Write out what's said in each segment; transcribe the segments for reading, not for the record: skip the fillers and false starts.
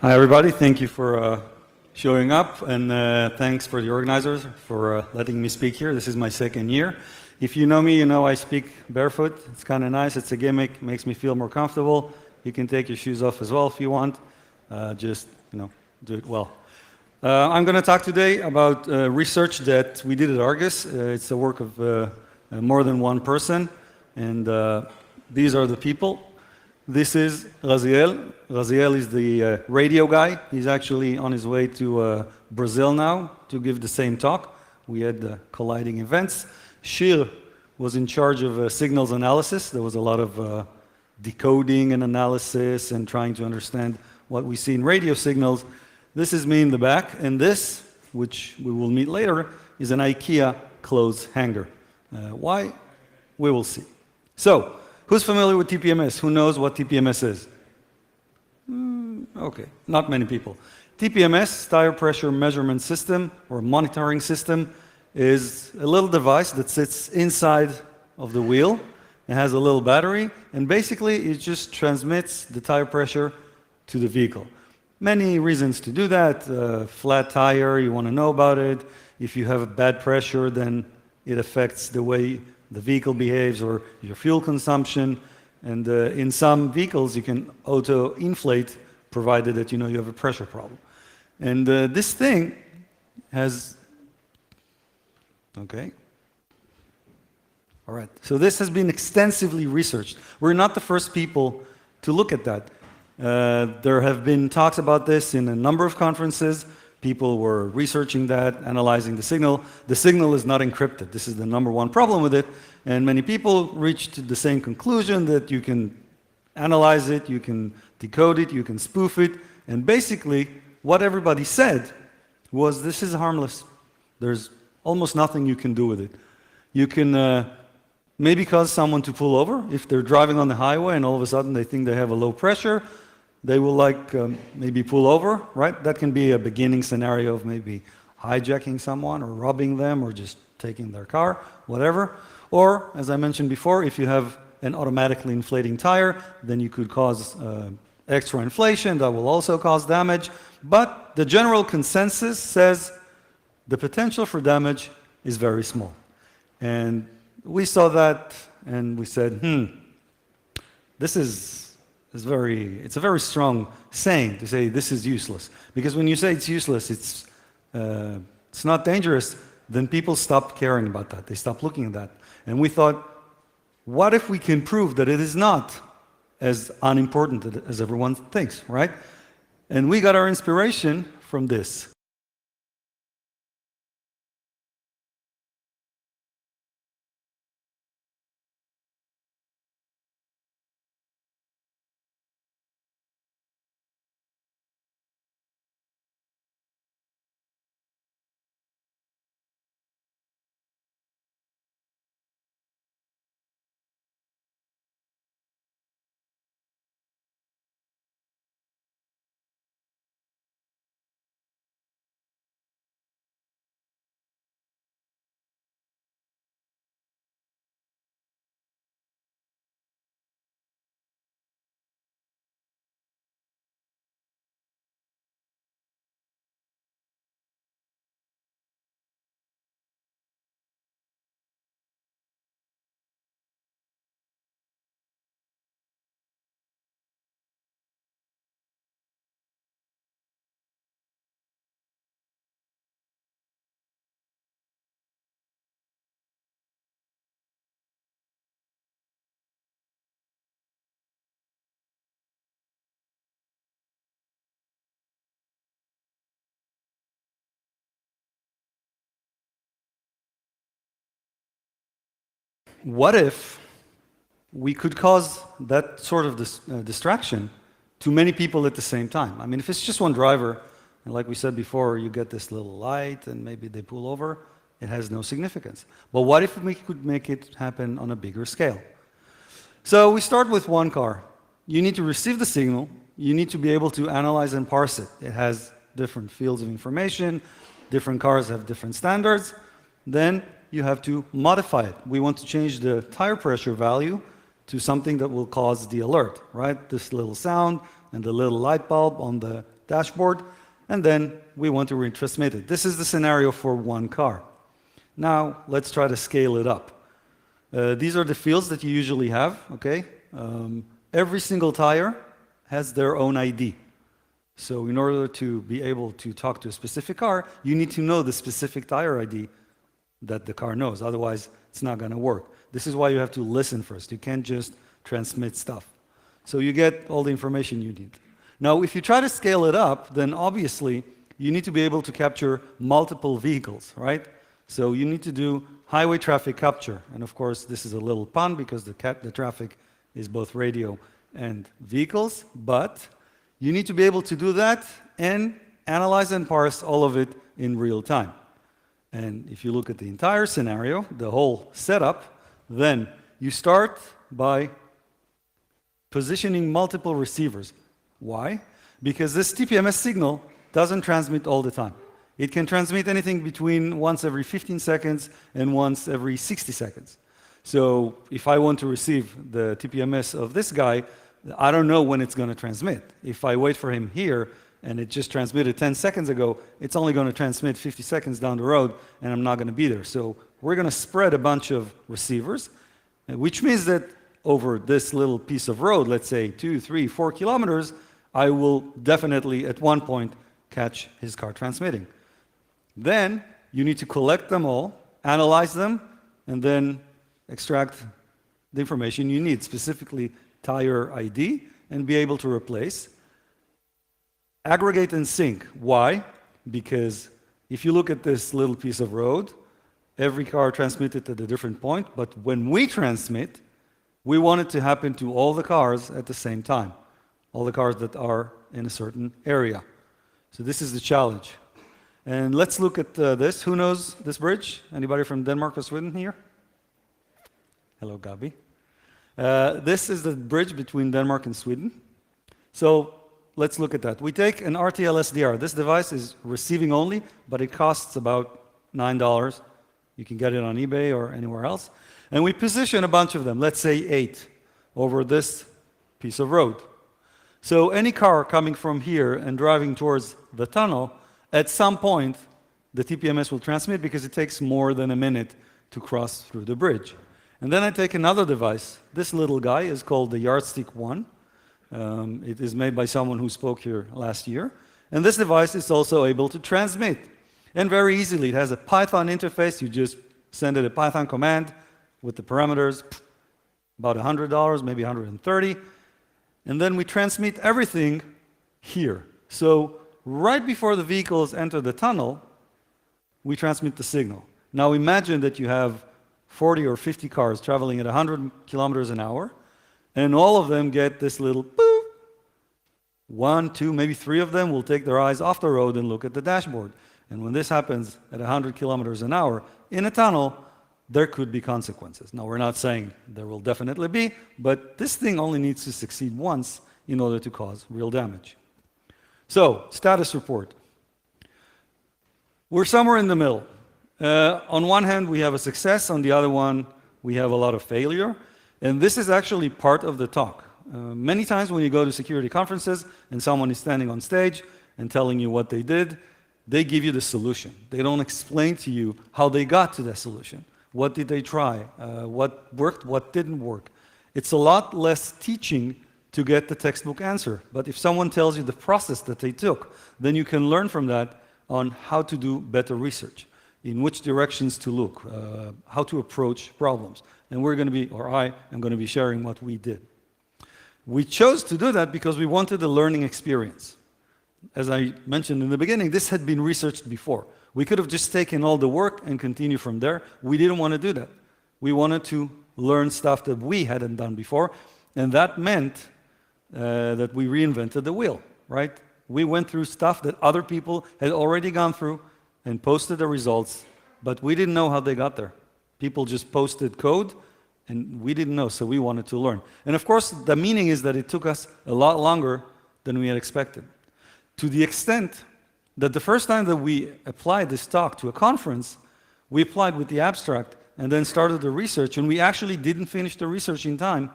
Hi, everybody. Thank you for showing up, and thanks for the organizers for letting me speak here. This is my second year. If you know me, you know I speak barefoot. It's kind of nice. It's a gimmick. Makes me feel more comfortable. You can take your shoes off as well if you want. Just, do it well. I'm going to talk today about research that we did at Argus. It's the work of more than one person, and these are the people. This is Raziel. Raziel is the radio guy. He's actually on his way to Brazil now to give the same talk. We had colliding events. Shir was in charge of signals analysis. There was a lot of decoding and analysis and trying to understand what we see in radio signals. This is me in the back, and this, which we will meet later, is an IKEA clothes hanger. Why? We will see. So, who's familiar with TPMS? Who knows what TPMS is? Okay, not many people. TPMS, tire pressure measurement system or monitoring system, is a little device that sits inside of the wheel. It has a little battery, and basically it just transmits the tire pressure to the vehicle. Many reasons to do that. Flat tire, you want to know about it. If you have a bad pressure, then it affects the way the vehicle behaves or your fuel consumption. And in some vehicles, you can auto-inflate, provided that you know you have a pressure problem. And this thing has... Okay. All right. So this has been extensively researched. We're not the first people to look at that. There have been talks about this in a number of conferences. People were researching that, analyzing the signal. The signal is not encrypted. This is the number one problem with it. And many people reached the same conclusion that you can analyze it, you can decode it, you can spoof it. And basically, what everybody said was this is harmless. There's almost nothing you can do with it. You can maybe cause someone to pull over. If they're driving on the highway and all of a sudden they think they have a low pressure, they will maybe pull over, right? That can be a beginning scenario of maybe hijacking someone or robbing them or just taking their car, whatever. Or, as I mentioned before, if you have an automatically inflating tire, then you could cause extra inflation. That will also cause damage. But the general consensus says the potential for damage is very small. And we saw that and we said, this is it's a very strong saying to say this is useless. Because when you say it's useless, it's not dangerous, then people stop caring about that. They stop looking at that. And we thought, what if we can prove that it is not as unimportant as everyone thinks, right? And we got our inspiration from this. What if we could cause that sort of distraction to many people at the same time? I mean, if it's just one driver, and like we said before, you get this little light and maybe they pull over, it has no significance. But what if we could make it happen on a bigger scale? So we start with one car. You need to receive the signal. You need to be able to analyze and parse it. It has different fields of information. Different cars have different standards. Then you have to modify it. We want to change the tire pressure value to something that will cause the alert, right? This little sound and the little light bulb on the dashboard, and then we want to retransmit it. This is the scenario for one car. Now, let's try to scale it up. These are the fields that you usually have, okay? Every single tire has their own ID. So in order to be able to talk to a specific car, you need to know the specific tire ID that the car knows. Otherwise, it's not going to work. This is why you have to listen first. You can't just transmit stuff. So you get all the information you need. Now, if you try to scale it up, then obviously you need to be able to capture multiple vehicles, right? So you need to do highway traffic capture. And of course, this is a little pun because the traffic is both radio and vehicles, but you need to be able to do that and analyze and parse all of it in real time. And if you look at the entire scenario, the whole setup, then you start by positioning multiple receivers. Why? Because this TPMS signal doesn't transmit all the time. It can transmit anything between once every 15 seconds and once every 60 seconds. So if I want to receive the TPMS of this guy, I don't know when it's going to transmit. If I wait for him here and it just transmitted 10 seconds ago, it's only going to transmit 50 seconds down the road and I'm not going to be there. So we're going to spread a bunch of receivers, which means that over this little piece of road, let's say 2, 3, 4 kilometers, I will definitely at one point catch his car transmitting. Then you need to collect them all, analyze them, and then extract the information you need, specifically tire ID, and be able to replace. Aggregate and sync. Why? Because if you look at this little piece of road, every car transmitted at a different point, but when we transmit, we want it to happen to all the cars at the same time, all the cars that are in a certain area. So this is the challenge. And let's look at this. Who knows this bridge? Anybody from Denmark or Sweden here? Hello, Gabi. This is the bridge between Denmark and Sweden. So let's look at that. We take an RTL SDR. This device is receiving only, but it costs about $9. You can get it on eBay or anywhere else. And we position a bunch of them, let's say 8, over this piece of road. So any car coming from here and driving towards the tunnel, at some point, the TPMS will transmit because it takes more than a minute to cross through the bridge. And then I take another device. This little guy is called the Yardstick 1. It is made by someone who spoke here last year. And this device is also able to transmit. And very easily, it has a Python interface. You just send it a Python command with the parameters, about $100, maybe $130. And then we transmit everything here. So right before the vehicles enter the tunnel, we transmit the signal. Now imagine that you have 40 or 50 cars traveling at 100 kilometers an hour, and all of them get this little boop. 1, 2, maybe 3 of them will take their eyes off the road and look at the dashboard. And when this happens at 100 kilometers an hour in a tunnel, there could be consequences. Now, we're not saying there will definitely be, but this thing only needs to succeed once in order to cause real damage. So, status report. We're somewhere in the middle. On one hand, we have a success. On the other one, we have a lot of failure. And this is actually part of the talk. Many times when you go to security conferences and someone is standing on stage and telling you what they did, they give you the solution. They don't explain to you how they got to that solution. What did they try? What worked? What didn't work? It's a lot less teaching to get the textbook answer. But if someone tells you the process that they took, then you can learn from that on how to do better research, in which directions to look, how to approach problems. And we're going to be, or I am going to be sharing what we did. We chose to do that because we wanted a learning experience. As I mentioned in the beginning, this had been researched before. We could have just taken all the work and continue from there. We didn't want to do that. We wanted to learn stuff that we hadn't done before, and that meant that we reinvented the wheel, right? We went through stuff that other people had already gone through and posted the results, but we didn't know how they got there. People just posted code, and we didn't know, so we wanted to learn. And of course, the meaning is that it took us a lot longer than we had expected. To the extent that the first time that we applied this talk to a conference, we applied with the abstract and then started the research, and we actually didn't finish the research in time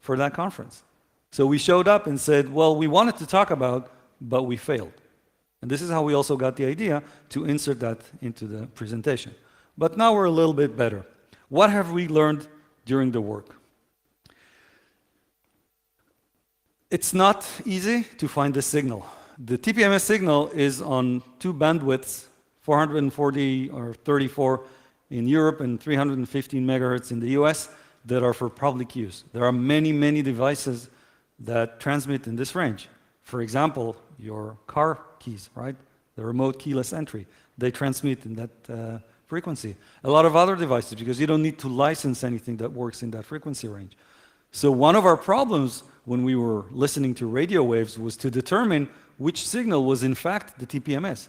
for that conference. So we showed up and said, well, we wanted to talk about but we failed. And this is how we also got the idea to insert that into the presentation. But now we're a little bit better. What have we learned during the work? It's not easy to find the signal. The TPMS signal is on two bandwidths, 440 or 34 in Europe and 315 megahertz in the US, that are for public use. There are many, many devices that transmit in this range. For example, your car keys, right? The remote keyless entry. They transmit in that frequency. A lot of other devices, because you don't need to license anything that works in that frequency range. So one of our problems when we were listening to radio waves was to determine which signal was in fact the TPMS.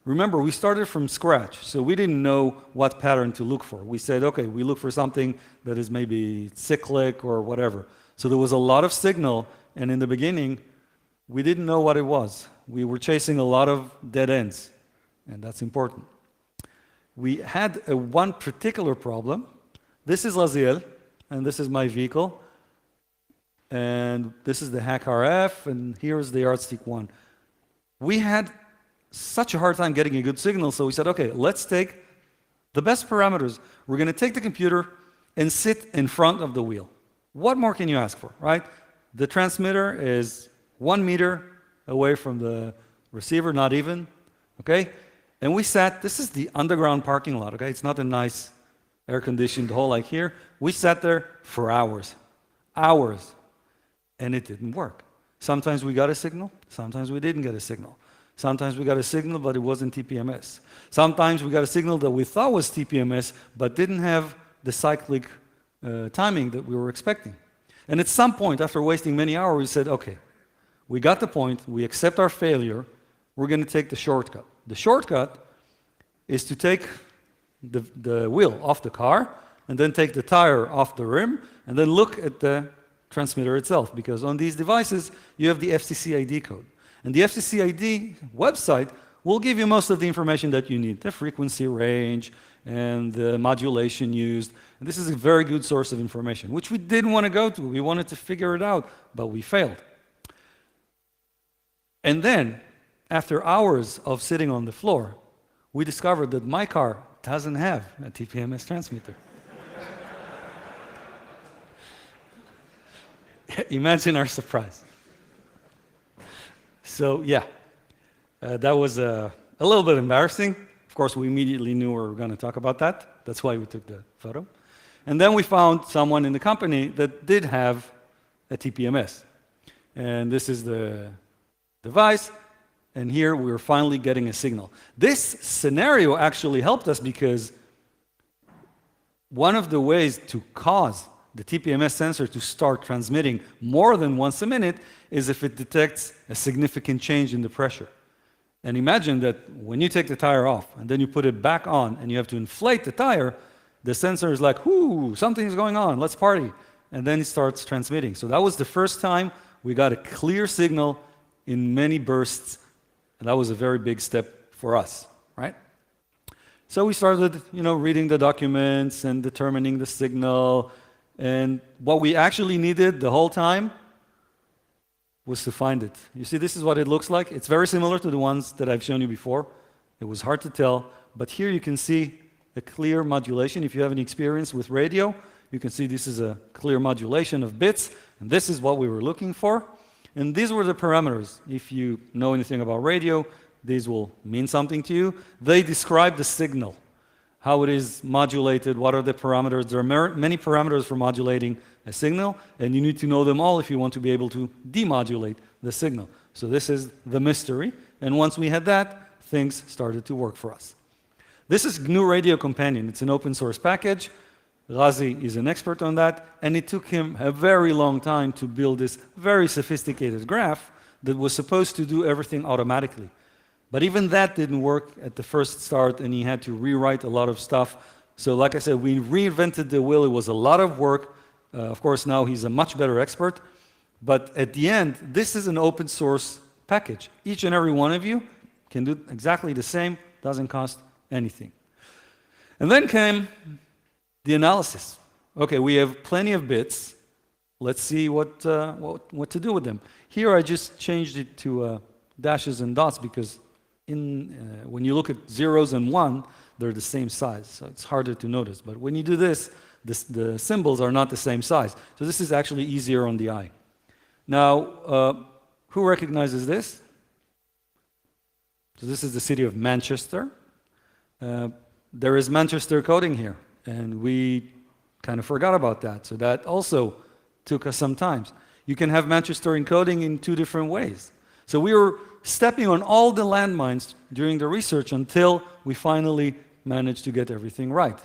Remember, we started from scratch, so we didn't know what pattern to look for. We said, okay, we look for something that is maybe cyclic or whatever. So there was a lot of signal, and in the beginning, we didn't know what it was. We were chasing a lot of dead ends, and that's important. We had one particular problem. This is Laziel, and this is my vehicle. And this is the Hack RF, and here's the Yardstick 1. We had such a hard time getting a good signal, so we said, okay, let's take the best parameters. We're going to take the computer and sit in front of the wheel. What more can you ask for, right? The transmitter is 1 meter away from the receiver, not even, okay? And we sat, this is the underground parking lot, okay? It's not a nice air-conditioned hall like here. We sat there for hours, and it didn't work. Sometimes we got a signal, sometimes we didn't get a signal. Sometimes we got a signal, but it wasn't TPMS. Sometimes we got a signal that we thought was TPMS, but didn't have the cyclic timing that we were expecting. And at some point, after wasting many hours, we said, okay, we got the point, we accept our failure, we're going to take the shortcut. The shortcut is to take the wheel off the car, and then take the tire off the rim, and then look at the transmitter itself, because on these devices, you have the FCC ID code. And the FCC ID website will give you most of the information that you need, the frequency range and the modulation used. And this is a very good source of information, which we didn't want to go to. We wanted to figure it out, but we failed. And then, after hours of sitting on the floor, we discovered that my car doesn't have a TPMS transmitter. Imagine our surprise. So yeah, that was a little bit embarrassing. Of course, we immediately knew we were going to talk about that. That's why we took the photo. And then we found someone in the company that did have a TPMS. And this is the device. And here we were finally getting a signal. This scenario actually helped us because one of the ways to cause the TPMS sensor to start transmitting more than once a minute is if it detects a significant change in the pressure. And imagine that when you take the tire off and then you put it back on and you have to inflate the tire, the sensor is like, whoo, something's going on, let's party. And then it starts transmitting. So that was the first time we got a clear signal in many bursts, and that was a very big step for us, right? So we started, reading the documents and determining the signal. And what we actually needed the whole time was to find it. You see, this is what it looks like. It's very similar to the ones that I've shown you before. It was hard to tell, but here you can see a clear modulation. If you have any experience with radio, you can see this is a clear modulation of bits, and this is what we were looking for. And these were the parameters. If you know anything about radio, these will mean something to you. They describe the signal, how it is modulated, what are the parameters. There are many parameters for modulating a signal, and you need to know them all if you want to be able to demodulate the signal. So this is the mystery, and once we had that, things started to work for us. This is GNU Radio Companion. It's an open source package. Razi is an expert on that, and it took him a very long time to build this very sophisticated graph that was supposed to do everything automatically. But even that didn't work at the first start, and he had to rewrite a lot of stuff. So like I said, we reinvented the wheel. It was a lot of work. Of course, now he's a much better expert. But at the end, this is an open source package. Each and every one of you can do exactly the same, doesn't cost anything. And then came the analysis. Okay, we have plenty of bits. Let's see what to do with them. Here I just changed it to dashes and dots because when you look at zeros and one, they're the same size, so it's harder to notice. But when you do this, the symbols are not the same size. So this is actually easier on the eye. Now, who recognizes this? So this is the city of Manchester. There is Manchester coding here, and we kind of forgot about that. So that also took us some time. You can have Manchester encoding in two different ways. So we were stepping on all the landmines during the research until we finally managed to get everything right.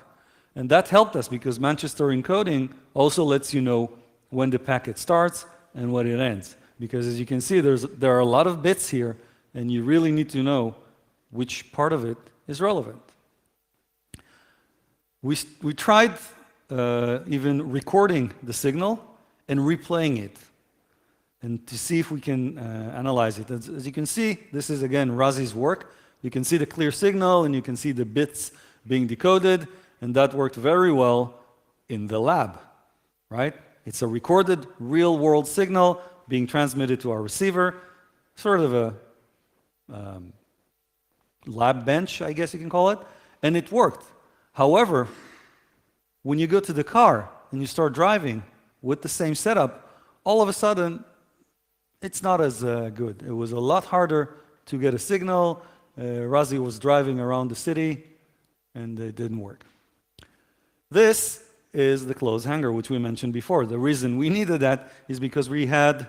And that helped us because Manchester encoding also lets you know when the packet starts and when it ends. Because as you can see, there are a lot of bits here, and you really need to know which part of it is relevant. We tried even recording the signal and replaying it, and to see if we can analyze it. As you can see, this is again Razi's work. You can see the clear signal and you can see the bits being decoded, and that worked very well in the lab, right? It's a recorded real-world signal being transmitted to our receiver, sort of a lab bench, I guess you can call it, and it worked. However, when you go to the car and you start driving with the same setup, all of a sudden, it's not as good. It was a lot harder to get a signal. Razi was driving around the city, and it didn't work. This is the clothes hanger, which we mentioned before. The reason we needed that is because we had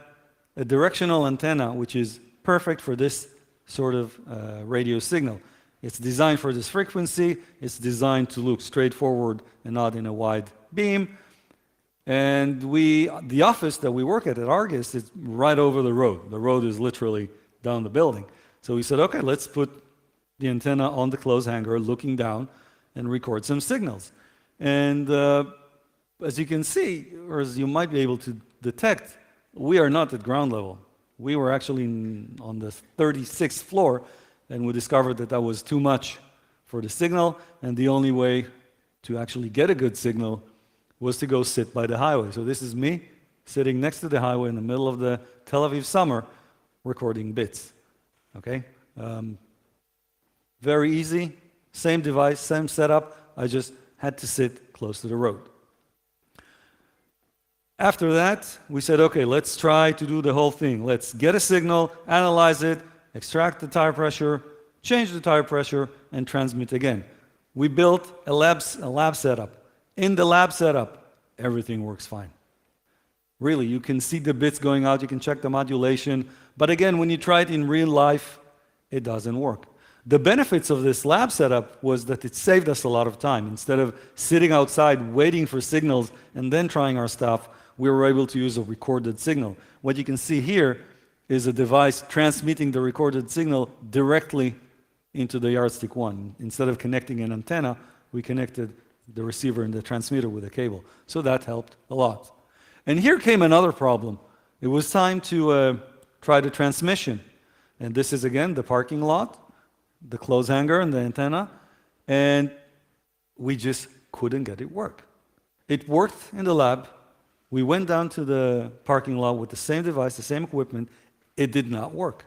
a directional antenna, which is perfect for this sort of radio signal. It's designed for this frequency. It's designed to look straight forward and not in a wide beam. And the office that we work at Argus is right over the road. The road is literally down the building. So we said, okay, let's put the antenna on the clothes hanger, looking down, and record some signals. And as you can see, or as you might be able to detect, we are not at ground level. We were actually on the 36th floor, and we discovered that that was too much for the signal, and the only way to actually get a good signal was to go sit by the highway. So this is me sitting next to the highway in the middle of the Tel Aviv summer, recording bits. Okay? Very easy, same device, same setup. I just had to sit close to the road. After that, we said, okay, let's try to do the whole thing. Let's get a signal, analyze it, extract the tire pressure, change the tire pressure, and transmit again. We built a lab setup. In the lab setup, everything works fine. Really, you can see the bits going out, you can check the modulation, but again, when you try it in real life, it doesn't work. The benefits of this lab setup was that it saved us a lot of time. Instead of sitting outside waiting for signals and then trying our stuff, we were able to use a recorded signal. What you can see here is a device transmitting the recorded signal directly into the yardstick one. Instead of connecting an antenna, we connected the receiver and the transmitter with a cable. So that helped a lot. And here came another problem. It was time to try the transmission. And this is again the parking lot, the clothes hanger and the antenna, and we just couldn't get it work. It worked in the lab. We went down to the parking lot with the same device, the same equipment. It did not work.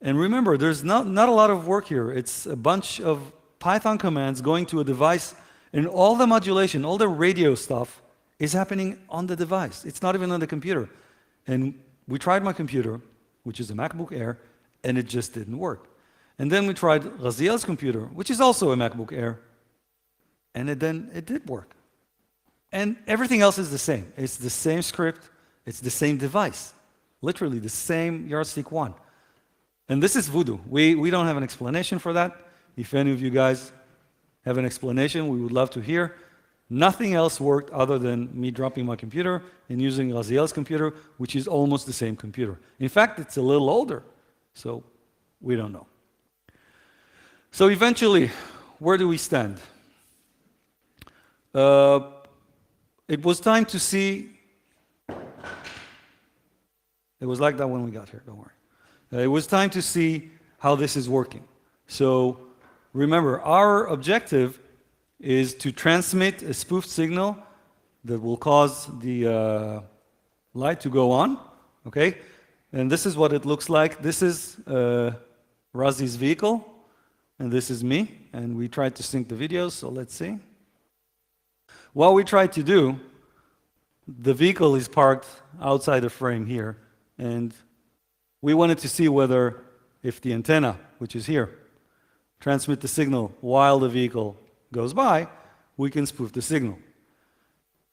And remember, there's not a lot of work here. It's a bunch of Python commands going to a device, and all the modulation, all the radio stuff is happening on the device. It's not even on the computer. And we tried my computer, which is a MacBook Air, and it just didn't work. And then we tried Raziel's computer, which is also a MacBook Air, and it did work. And everything else is the same. It's the same script, it's the same device, literally the same yardstick one. And this is voodoo. We don't have an explanation for that. If any of you guys have an explanation, we would love to hear. Nothing else worked other than me dropping my computer and using Raziel's computer, which is almost the same computer. In fact, it's a little older, so we don't know. So eventually, where do we stand? It was time to see. It was like that when we got here, don't worry. It was time to see how this is working. So remember, our objective is to transmit a spoofed signal that will cause the light to go on, okay? And this is what it looks like. This is Razi's vehicle, and this is me. And we tried to sync the videos, so let's see. What we tried to do, the vehicle is parked outside the frame here, and we wanted to see whether, if the antenna, which is here, transmit the signal while the vehicle goes by, we can spoof the signal.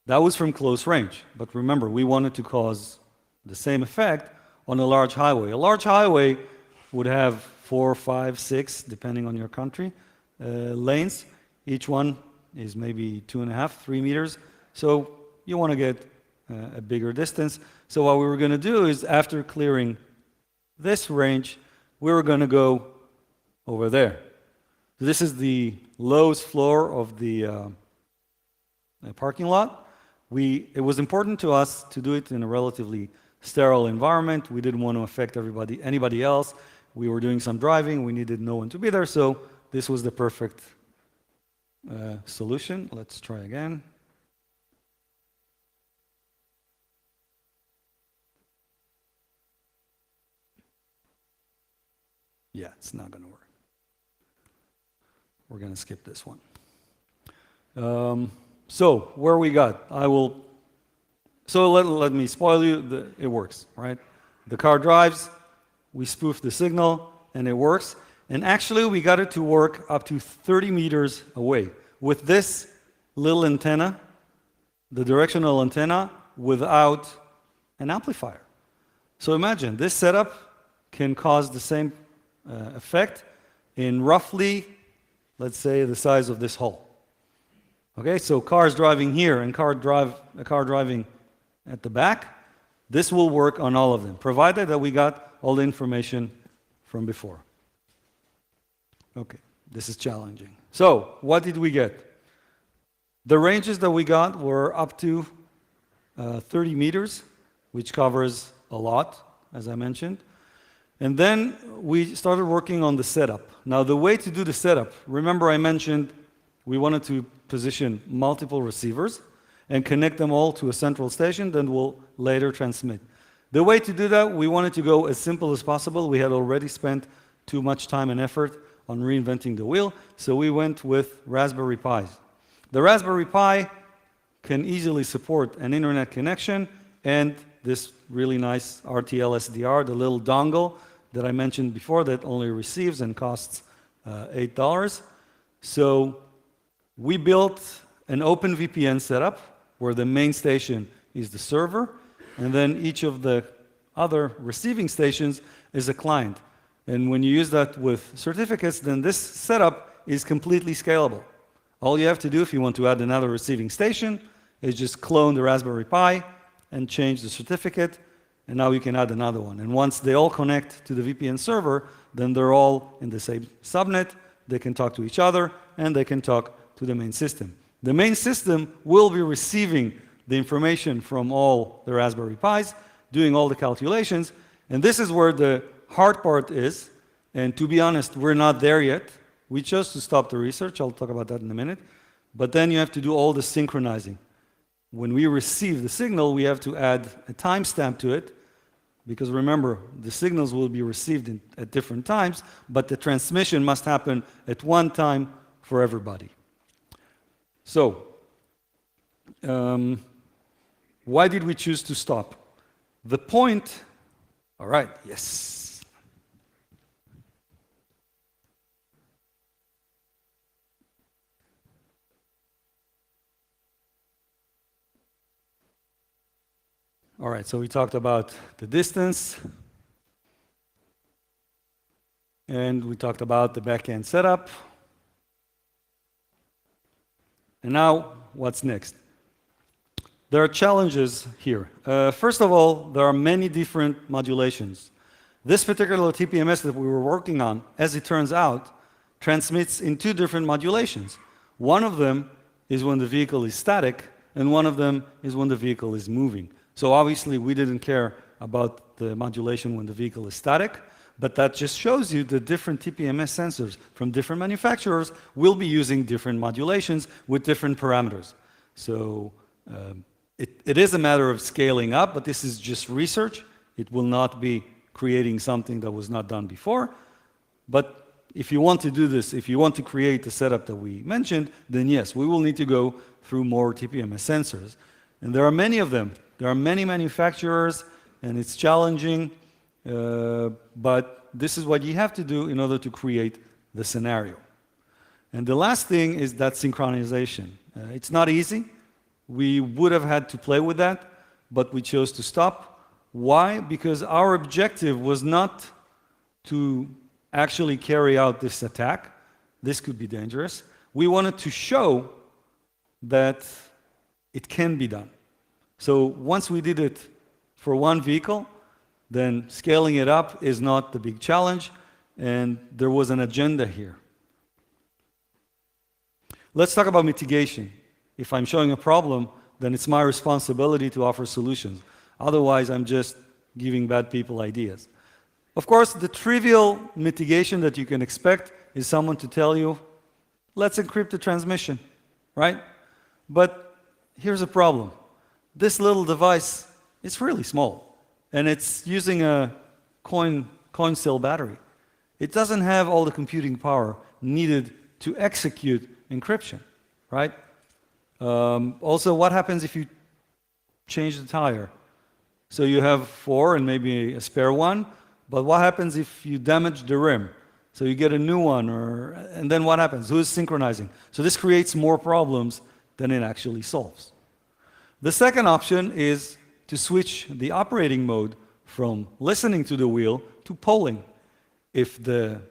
That was from close range, but remember, we wanted to cause the same effect on a large highway. A large highway would have 4, 5, 6, depending on your country, lanes. Each one is maybe 2.5, 3 meters. So you want to get a bigger distance. So what we were going to do is, after clearing this range, we were going to go over there. This is the lowest floor of the parking lot. It was important to us to do it in a relatively sterile environment. We didn't want to affect anybody else. We were doing some driving. We needed no one to be there. So this was the perfect solution. Let's try again. Yeah, it's not going to work. We're going to skip this one. So where we got, so let me spoil you, it works, right? The car drives, we spoof the signal, and it works. And actually, we got it to work up to 30 meters away with this little antenna, the directional antenna, without an amplifier. So imagine, this setup can cause the same effect in roughly, let's say, the size of this hole. Okay, so cars driving here and a car driving at the back, this will work on all of them, provided that we got all the information from before. Okay, this is challenging. So, what did we get? The ranges that we got were up to 30 meters, which covers a lot, as I mentioned. And then we started working on the setup. Now, the way to do the setup, remember I mentioned we wanted to position multiple receivers and connect them all to a central station that will later transmit. The way to do that, we wanted to go as simple as possible. We had already spent too much time and effort on reinventing the wheel, so we went with Raspberry Pis. The Raspberry Pi can easily support an internet connection and this really nice RTL SDR, the little dongle that I mentioned before that only receives and costs $8. So we built an open VPN setup where the main station is the server, and then each of the other receiving stations is a client. And when you use that with certificates, then this setup is completely scalable. All you have to do if you want to add another receiving station is just clone the Raspberry Pi and change the certificate, and now you can add another one. And once they all connect to the VPN server, then they're all in the same subnet, they can talk to each other, and they can talk to the main system. The main system will be receiving the information from all the Raspberry Pis, doing all the calculations, and this is where the hard part is, and to be honest, we're not there yet. We chose to stop the research, I'll talk about that in a minute, but then you have to do all the synchronizing. When we receive the signal, we have to add a timestamp to it, because remember, the signals will be received at different times, but the transmission must happen at one time for everybody. So, why did we choose to stop? The point, all right, yes. All right, so we talked about the distance, and we talked about the back-end setup. And now, what's next? There are challenges here. First of all, there are many different modulations. This particular TPMS that we were working on, as it turns out, transmits in 2 different modulations. One of them is when the vehicle is static, and one of them is when the vehicle is moving. So obviously, we didn't care about the modulation when the vehicle is static, but that just shows you the different TPMS sensors from different manufacturers will be using different modulations with different parameters. So it is a matter of scaling up, but this is just research. It will not be creating something that was not done before. But if you want to do this, if you want to create the setup that we mentioned, then yes, we will need to go through more TPMS sensors. And there are many of them. There are many manufacturers, and it's challenging, but this is what you have to do in order to create the scenario. And the last thing is that synchronization. It's not easy. We would have had to play with that, but we chose to stop. Why? Because our objective was not to actually carry out this attack. This could be dangerous. We wanted to show that it can be done. So once we did it for one vehicle, then scaling it up is not the big challenge, and there was an agenda here. Let's talk about mitigation. If I'm showing a problem, then it's my responsibility to offer solutions. Otherwise, I'm just giving bad people ideas. Of course, the trivial mitigation that you can expect is someone to tell you, let's encrypt the transmission, right? But here's a problem. This little device is really small, and it's using a coin cell battery. It doesn't have all the computing power needed to execute encryption, right? Also, what happens if you change the tire? So you have 4 and maybe a spare one, but what happens if you damage the rim? So you get a new one, and then what happens? Who's synchronizing? So this creates more problems than it actually solves. The second option is to switch the operating mode from listening to the wheel to polling. If the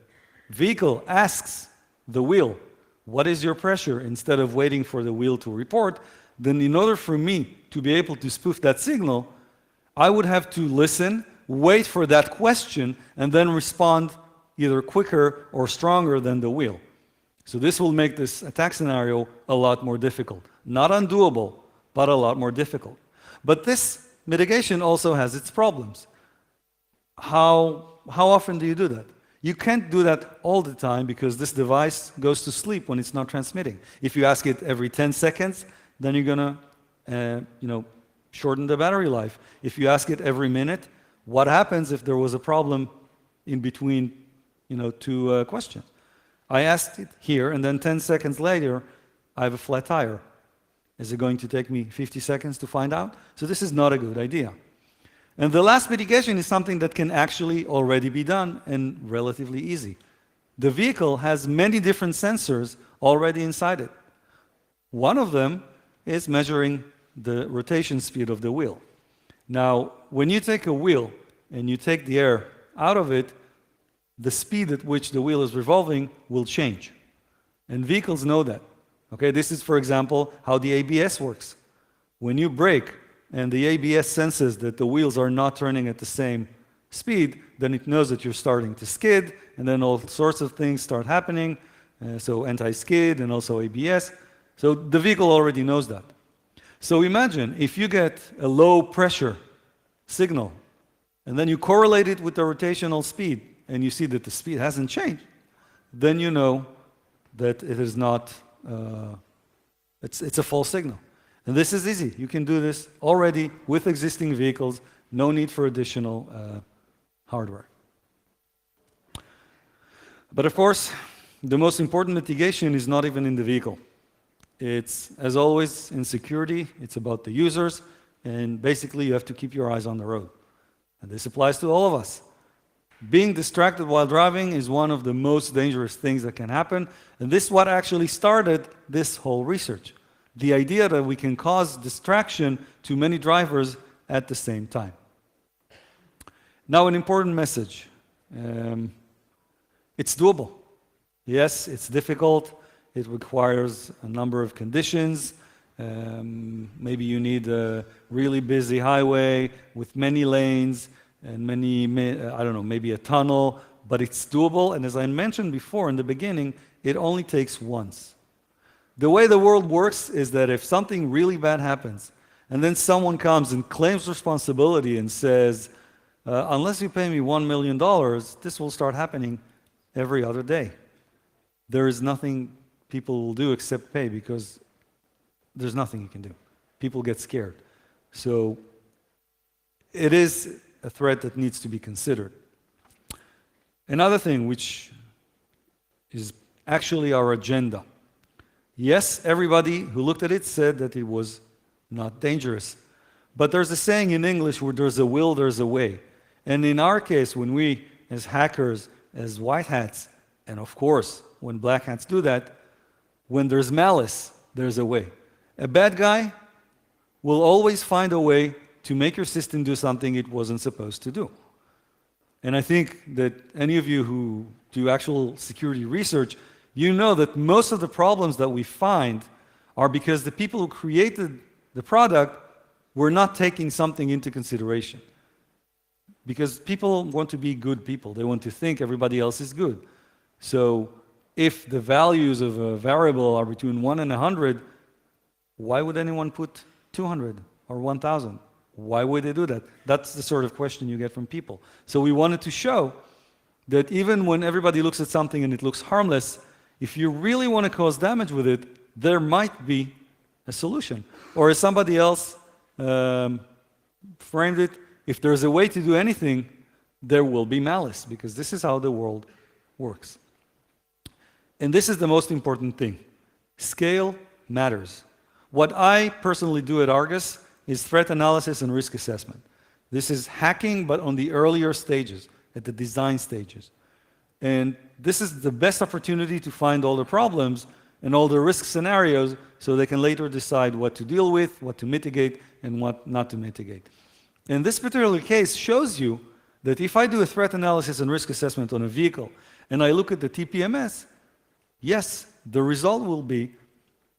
vehicle asks the wheel, what is your pressure, instead of waiting for the wheel to report, then in order for me to be able to spoof that signal, I would have to listen, wait for that question, and then respond either quicker or stronger than the wheel. So this will make this attack scenario a lot more difficult. Not undoable, but a lot more difficult. But this mitigation also has its problems. How often do you do that? You can't do that all the time because this device goes to sleep when it's not transmitting. If you ask it every 10 seconds, then you're gonna shorten the battery life. If you ask it every minute, what happens if there was a problem in between two questions? I asked it here, and then 10 seconds later, I have a flat tire. Is it going to take me 50 seconds to find out? So this is not a good idea. And the last mitigation is something that can actually already be done and relatively easy. The vehicle has many different sensors already inside it. One of them is measuring the rotation speed of the wheel. Now, when you take a wheel and you take the air out of it, the speed at which the wheel is revolving will change. And vehicles know that. Okay, this is, for example, how the ABS works. When you brake and the ABS senses that the wheels are not turning at the same speed, then it knows that you're starting to skid, and then all sorts of things start happening, so anti-skid and also ABS. So the vehicle already knows that. So imagine if you get a low pressure signal, and then you correlate it with the rotational speed, and you see that the speed hasn't changed, then you know that it is not, it's a false signal. And this is easy. You can do this already with existing vehicles, no need for additional hardware. But of course, the most important mitigation is not even in the vehicle. It's, as always, in security, it's about the users, and basically you have to keep your eyes on the road. And this applies to all of us. Being distracted while driving is one of the most dangerous things that can happen, and this is what actually started this whole research. The idea that we can cause distraction to many drivers at the same time. Now, an important message. It's doable. Yes, it's difficult. It requires a number of conditions. Maybe you need a really busy highway with many lanes and maybe a tunnel, but it's doable. And as I mentioned before in the beginning, it only takes once. The way the world works is that if something really bad happens, and then someone comes and claims responsibility and says, unless you pay me $1 million, this will start happening every other day. There is nothing people will do except pay, because there's nothing you can do. People get scared. So it is a threat that needs to be considered. Another thing which is actually our agenda. Yes, everybody who looked at it said that it was not dangerous. But there's a saying in English where there's a will, there's a way. And in our case, when we, as hackers, as white hats, and of course, when black hats do that, when there's malice, there's a way. A bad guy will always find a way to make your system do something it wasn't supposed to do. And I think that any of you who do actual security research, you know that most of the problems that we find are because the people who created the product were not taking something into consideration. Because people want to be good people. They want to think everybody else is good. So if the values of a variable are between 1 and 100, why would anyone put 200 or 1,000? Why would they do that? That's the sort of question you get from people. So we wanted to show that even when everybody looks at something and it looks harmless, if you really want to cause damage with it, there might be a solution. Or as somebody else framed it, if there's a way to do anything, there will be malice, because this is how the world works. And this is the most important thing. Scale matters. What I personally do at Argus is threat analysis and risk assessment. This is hacking, but on the earlier stages, at the design stages. And this is the best opportunity to find all the problems and all the risk scenarios so they can later decide what to deal with, what to mitigate, and what not to mitigate. And this particular case shows you that if I do a threat analysis and risk assessment on a vehicle and I look at the TPMS, yes, the result will be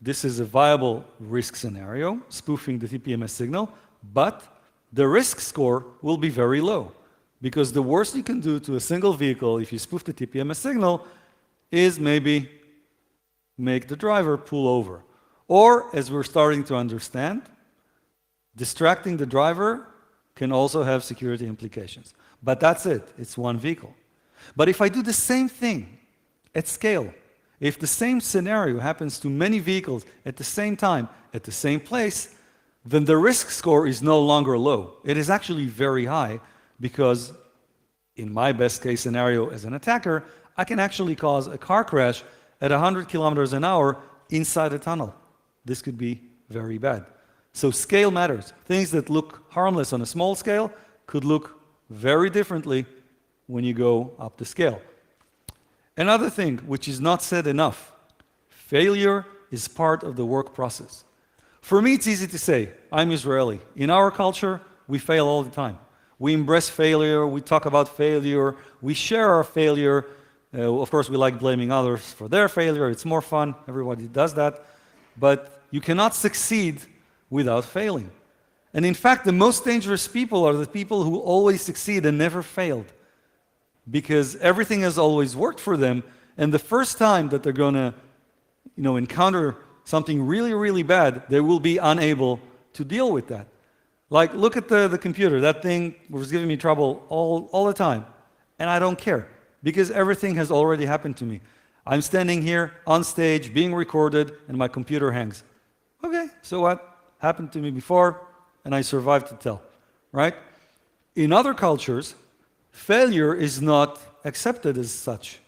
this is a viable risk scenario, spoofing the TPMS signal, but the risk score will be very low. Because the worst you can do to a single vehicle if you spoof the TPMS signal is maybe make the driver pull over. Or, as we're starting to understand, distracting the driver can also have security implications. But that's it. It's one vehicle. But if I do the same thing at scale, if the same scenario happens to many vehicles at the same time, at the same place, then the risk score is no longer low. It is actually very high, because in my best case scenario as an attacker, I can actually cause a car crash at 100 kilometers an hour inside a tunnel. This could be very bad. So scale matters. Things that look harmless on a small scale could look very differently when you go up the scale. Another thing which is not said enough, failure is part of the work process. For me, it's easy to say, I'm Israeli. In our culture, we fail all the time. We embrace failure, we talk about failure, we share our failure. Of course, we like blaming others for their failure. It's more fun, everybody does that. But you cannot succeed without failing. And in fact, the most dangerous people are the people who always succeed and never failed. Because everything has always worked for them, and the first time that they're going to encounter something really, really bad, they will be unable to deal with that. Like, look at the computer. That thing was giving me trouble all the time. And I don't care, because everything has already happened to me. I'm standing here on stage, being recorded, and my computer hangs. Okay, so what? Happened to me before, and I survived to tell, right? In other cultures, failure is not accepted as such.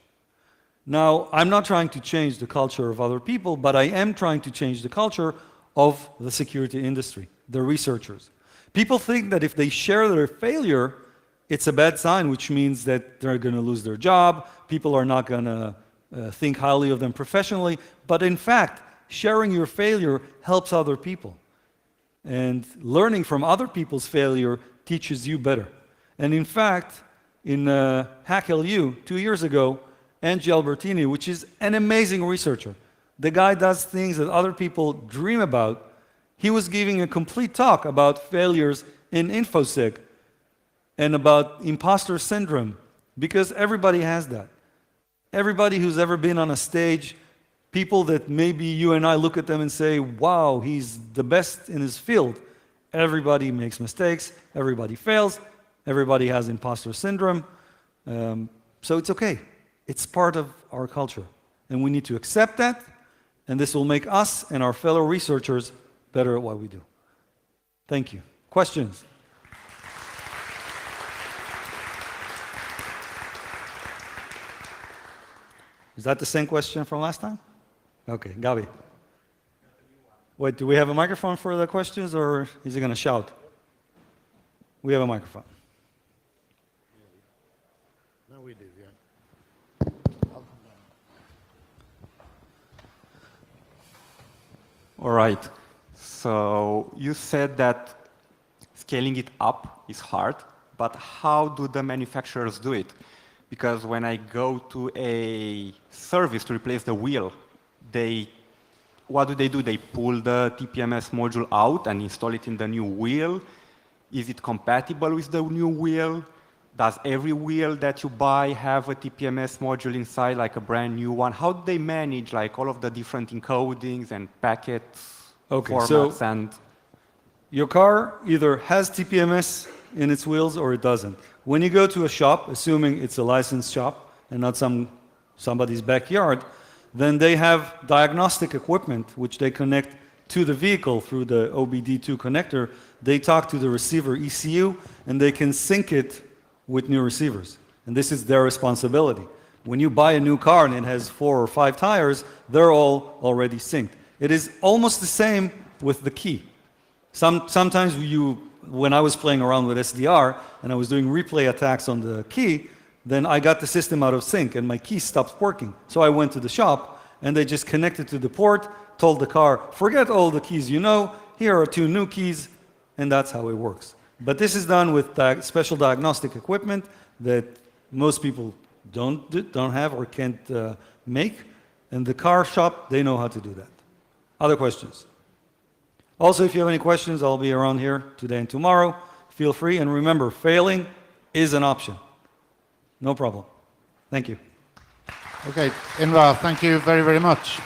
Now, I'm not trying to change the culture of other people, but I am trying to change the culture of the security industry, the researchers. People think that if they share their failure, it's a bad sign, which means that they're going to lose their job, people are not going to think highly of them professionally, but in fact, sharing your failure helps other people. And learning from other people's failure teaches you better. And in fact, in HackLU 2 years ago, Angie Albertini, which is an amazing researcher, the guy does things that other people dream about. He was giving a complete talk about failures in InfoSec and about imposter syndrome, because everybody has that. Everybody who's ever been on a stage, people that maybe you and I look at them and say, wow, he's the best in his field. Everybody makes mistakes, everybody fails, everybody has imposter syndrome. So it's okay. It's part of our culture. And we need to accept that, and this will make us and our fellow researchers better at what we do. Thank you. Questions? Is that the same question from last time? Okay, Gabi. Wait, do we have a microphone for the questions, or is he going to shout? We have a microphone. No, we do, yeah. All right. So you said that scaling it up is hard, but how do the manufacturers do it? Because when I go to a service to replace the wheel, what do? They pull the TPMS module out and install it in the new wheel? Is it compatible with the new wheel? Does every wheel that you buy have a TPMS module inside, like a brand new one? How do they manage like all of the different encodings and packets, formats, and your car either has TPMS in its wheels or it doesn't. When you go to a shop, assuming it's a licensed shop and not somebody's backyard, then they have diagnostic equipment which they connect to the vehicle through the OBD2 connector. They talk to the receiver ECU and they can sync it with new receivers. And this is their responsibility. When you buy a new car and it has 4 or 5 tires, they're all already synced. It is almost the same with the key. Sometimes when I was playing around with SDR and I was doing replay attacks on the key, then I got the system out of sync and my key stopped working. So I went to the shop and they just connected to the port, told the car, forget all the keys you know, here are 2 new keys, and that's how it works. But this is done with special diagnostic equipment that most people don't have or can't make, and the car shop, they know how to do that. Other questions? Also, if you have any questions, I'll be around here today and tomorrow. Feel free, and remember, failing is an option. No problem. Thank you. Okay, Inbar, thank you very, very much.